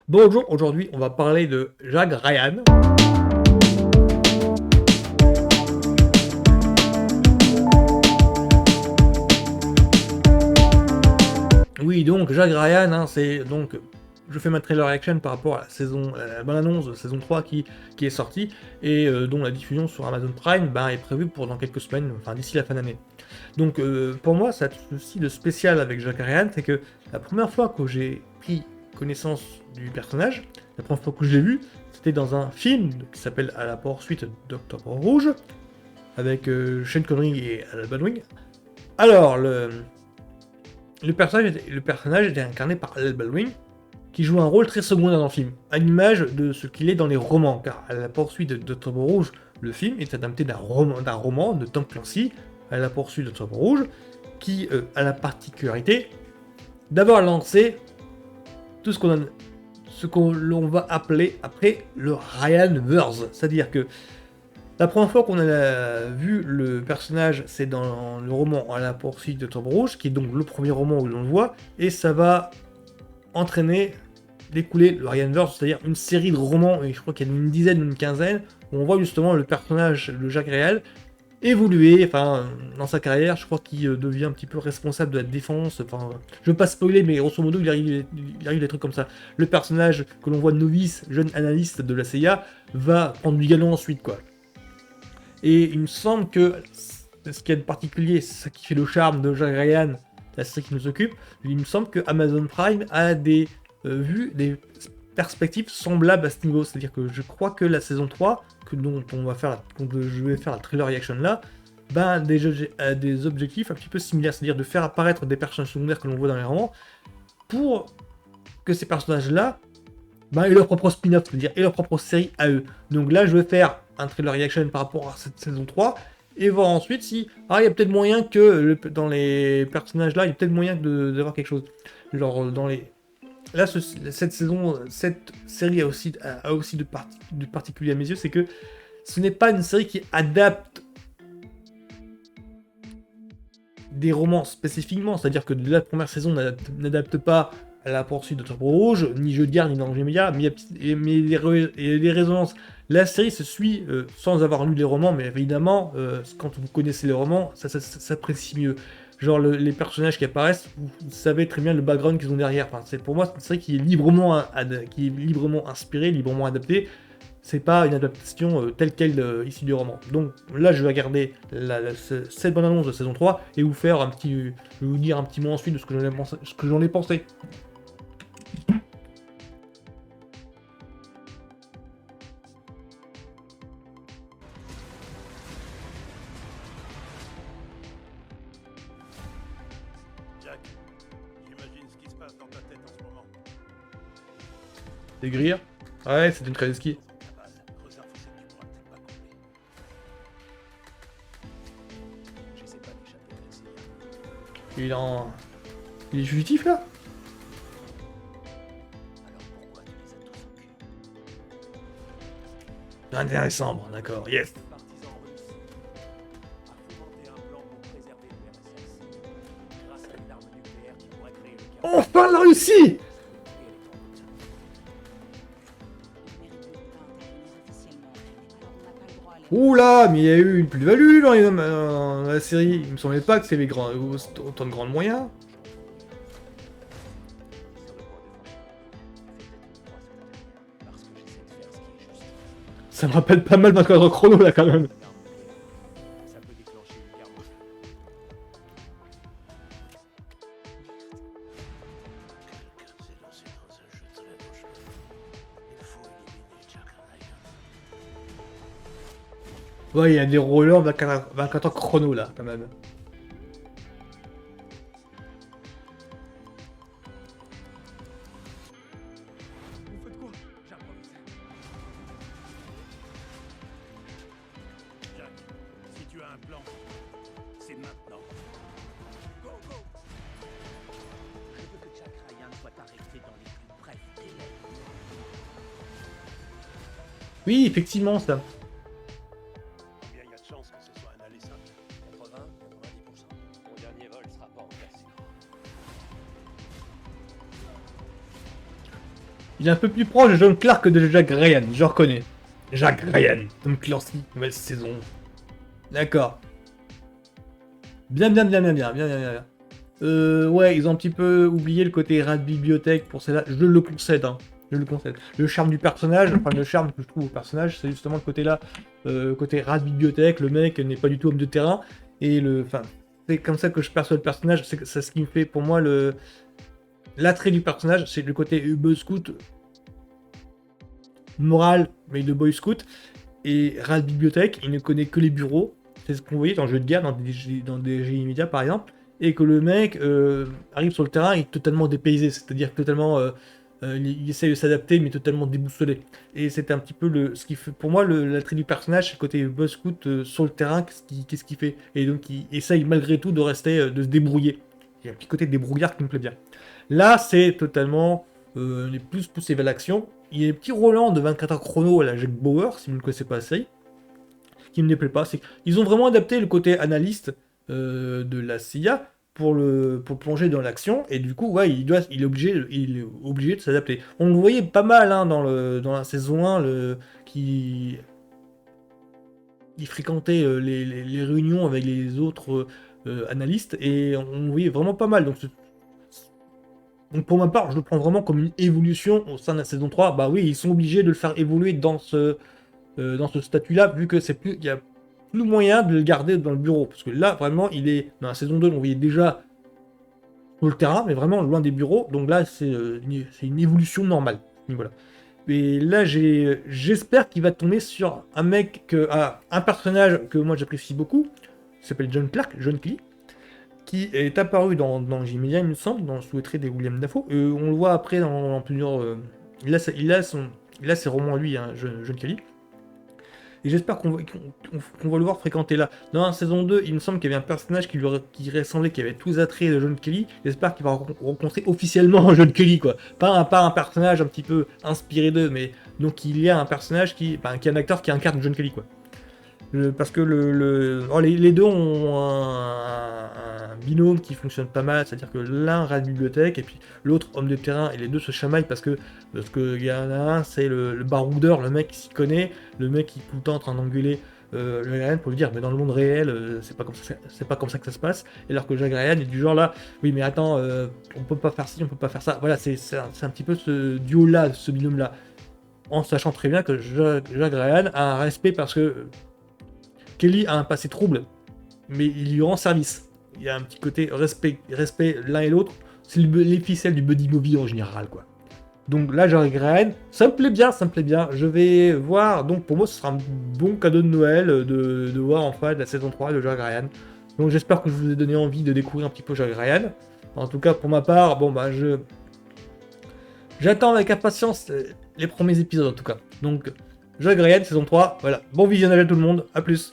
Bonjour, aujourd'hui on va parler de Jack Ryan. Oui, donc Jack Ryan, c'est donc je fais ma trailer reaction par rapport à la bande-annonce de saison 3 qui est sortie et dont la diffusion sur Amazon Prime est prévue pour dans quelques semaines, enfin d'ici la fin d'année. Donc pour moi, ça a aussi de spécial avec Jack Ryan, c'est que la première fois que j'ai pris connaissance du personnage, la première fois que je l'ai vu, c'était dans un film qui s'appelle À la poursuite d'Octobre Rouge, avec Sean Connery et Alec Baldwin. Alors, le personnage était incarné par Alec Baldwin, qui joue un rôle très secondaire dans le film, à l'image de ce qu'il est dans les romans, car À la poursuite d'Octobre Rouge, le film est adapté d'un roman de Tom Clancy, À la poursuite d'Octobre Rouge, qui a la particularité d'avoir lancé tout ce qu'on l'on va appeler après le Ryanverse, c'est-à-dire que la première fois qu'on a vu le personnage, c'est dans le roman À la poursuite de Tombe Rouge, qui est donc le premier roman où l'on le voit, et ça va entraîner, découler le Ryanverse, c'est-à-dire une série de romans, et je crois qu'il y en a une dizaine ou une quinzaine, où on voit justement le personnage de Jacques Réal évoluer, enfin, dans sa carrière, je crois qu'il devient un petit peu responsable de la défense, enfin, je veux pas spoiler, mais grosso modo, il arrive des trucs comme ça. Le personnage que l'on voit de novice, jeune analyste de la CIA, va prendre du galon ensuite, quoi. Et il me semble que ce qu'il y a de particulier, c'est ça qui fait le charme de Jack Ryan, la série qui nous occupe, il me semble que Amazon Prime a des vues, des perspectives semblables à ce niveau. C'est-à-dire que je crois que la saison 3, dont je vais faire la trailer reaction là, a des objectifs un petit peu similaires, c'est-à-dire de faire apparaître des personnages secondaires que l'on voit dans les romans, pour que ces personnages-là aient leur propre spin-off, c'est-à-dire aient leur propre série à eux. Donc là, je vais faire un trailer reaction par rapport à cette saison 3, et voir ensuite si, il y a peut-être moyen que dans les personnages là, il y a peut-être moyen d'avoir quelque chose. Genre dans les. Là, cette série a aussi de particulier à mes yeux, c'est que ce n'est pas une série qui adapte des romans spécifiquement, c'est-à-dire que la première saison n'adapte pas à la poursuite de Turbo Rouge, ni Jeu de guerre, ni Danger Média, mais il y a des résonances. La série se suit sans avoir lu les romans, mais évidemment, quand vous connaissez les romans, ça s'apprécie mieux. Genre les personnages qui apparaissent, vous savez très bien le background qu'ils ont derrière. Enfin, pour moi, c'est une série qui est librement inspirée, librement adaptée, c'est pas une adaptation telle quelle issue du roman. Donc là, je vais regarder cette bonne annonce de saison 3 et vous faire je vais vous dire un petit mot ensuite de ce que j'en ai pensé. Jack, j'imagine ce qui se passe dans ta tête en ce moment. Des grilles. Ouais, c'est une ski. La balle, creuser un fossé que tu pourras peut-être pas combler. J'essaie pas d'échapper à la CIA. Il est en. Il est fugitif là. Alors pourquoi tu les as tous au cul? Intéressant, bon, d'accord, yes. Les partisans russes a fomenté un plan pour préserver l'URSS. Grâce à une arme nucléaire qui pourrait créer le chaos. Enfin la Russie. Et elle est en route. Oula, mais il y a eu une plus-value dans la série. Il me semblait pas que c'était autant de grands moyens. Parce que j'essaie de faire ce qui est juste. Ça me rappelle pas mal 24 chrono là quand même. L'arme nucléaire, ça peut déclencher une guerre mondiale. Quelqu'un s'est lancé dans un jeu très dangereux. Il faut éliminer Jack Ryan. Ouais, il y a des rollers 24 heures chrono là quand même. Vous faites quoi? J'improvise. Jack, si tu as un plan, c'est maintenant. Go, go! Je veux que Jack Ryan soit arrêté dans les plus brefs délais. Oui, effectivement, ça. Combien il y a de chances que ce soit un aller simple? 80, 90%. Mon dernier vol sera pas en casino. Il est un peu plus proche de John Clark que de Jack Ryan, je reconnais. Jack Ryan, Tom Clancy, nouvelle saison. D'accord. Bien. Ouais, ils ont un petit peu oublié le côté rat de bibliothèque pour celle-là. Je le concède, hein. Je le concède. Le charme du personnage, enfin le charme que je trouve au personnage, c'est justement le côté-là, côté rat de bibliothèque, le mec n'est pas du tout homme de terrain, et enfin, c'est comme ça que je perçois le personnage, c'est ce qui me fait pour moi l'attrait du personnage, c'est le côté Boy Scout moral, mais de Boy Scout, et rat de bibliothèque, il ne connaît que les bureaux, c'est ce qu'on voyait dans le jeu de guerre, dans des jeux immédiats par exemple, et que le mec arrive sur le terrain, il est totalement dépaysé, c'est-à-dire totalement... il essaye de s'adapter, mais totalement déboussolé. Et c'était un petit peu ce qui fait, pour moi, l'attrait du personnage, c'est le côté Boy Scout sur le terrain, qu'est-ce qu'il fait. Et donc, il essaye malgré tout de rester, de se débrouiller. Il y a un petit côté débrouillard qui me plaît bien. Là, c'est totalement, on est plus poussé vers l'action. Il y a des petits Roland de 24 heures chrono à la Jack Bauer, si vous ne connaissez pas la série, qui me déplaît pas. Ils ont vraiment adapté le côté analyste de la CIA pour plonger dans l'action, et du coup, ouais, il est obligé de s'adapter. On le voyait pas mal hein, dans la saison 1, qui il fréquentait les réunions avec les autres analystes, et on le voyait vraiment pas mal. Donc pour ma part, je le prends vraiment comme une évolution au sein de la saison 3. Bah oui, ils sont obligés de le faire évoluer dans ce statut-là, vu que il y a plus moyen de le garder dans le bureau. Parce que là, vraiment, il est dans la saison 2, on voyait déjà sur le terrain, mais vraiment loin des bureaux. Donc là, c'est une évolution normale. Voilà. Et là, j'espère qu'il va tomber sur un personnage que moi j'apprécie beaucoup, qui s'appelle John Clark, John Kelly, qui est apparu dans J-Media, il me semble, dans le sous-titré des William Dafoe. On le voit après dans plusieurs. Il a ses romans à lui, hein, John Kelly. Et j'espère qu'on va le voir fréquenter là. Dans la saison 2, il me semble qu'il y avait un personnage qui ressemblait, qui avait tous les attraits de John Kelly. J'espère qu'il va rencontrer officiellement John Kelly, quoi. Pas un personnage un petit peu inspiré d'eux, mais donc il y a un personnage qui est un acteur qui incarne John Kelly, quoi. Parce que les deux ont un binôme qui fonctionne pas mal, c'est-à-dire que l'un reste bibliothèque et puis l'autre homme de terrain, et les deux se chamaillent parce que il y en a un, c'est le baroudeur, le mec qui s'y connaît, le mec qui est tout le temps en train d'engueuler Jack Ryan pour lui dire mais dans le monde réel c'est pas comme ça que ça se passe, et alors que Jack Ryan est du genre là, oui mais attends, on peut pas faire ci, on peut pas faire ça, voilà, c'est un petit peu ce duo là, ce binôme là, en sachant très bien que Jack Ryan a un respect parce que Kelly a un passé trouble, mais il lui rend service. Il y a un petit côté respect l'un et l'autre. C'est les ficelles du buddy movie en général, quoi. Donc là, Jack Ryan, ça me plaît bien. Je vais voir, donc pour moi, ce sera un bon cadeau de Noël de voir enfin la saison 3 de Jack Ryan. Donc j'espère que je vous ai donné envie de découvrir un petit peu Jack Ryan. En tout cas, pour ma part, bon bah j'attends avec impatience les premiers épisodes en tout cas. Donc Jack Ryan saison 3, voilà. Bon visionnage à tout le monde, à plus.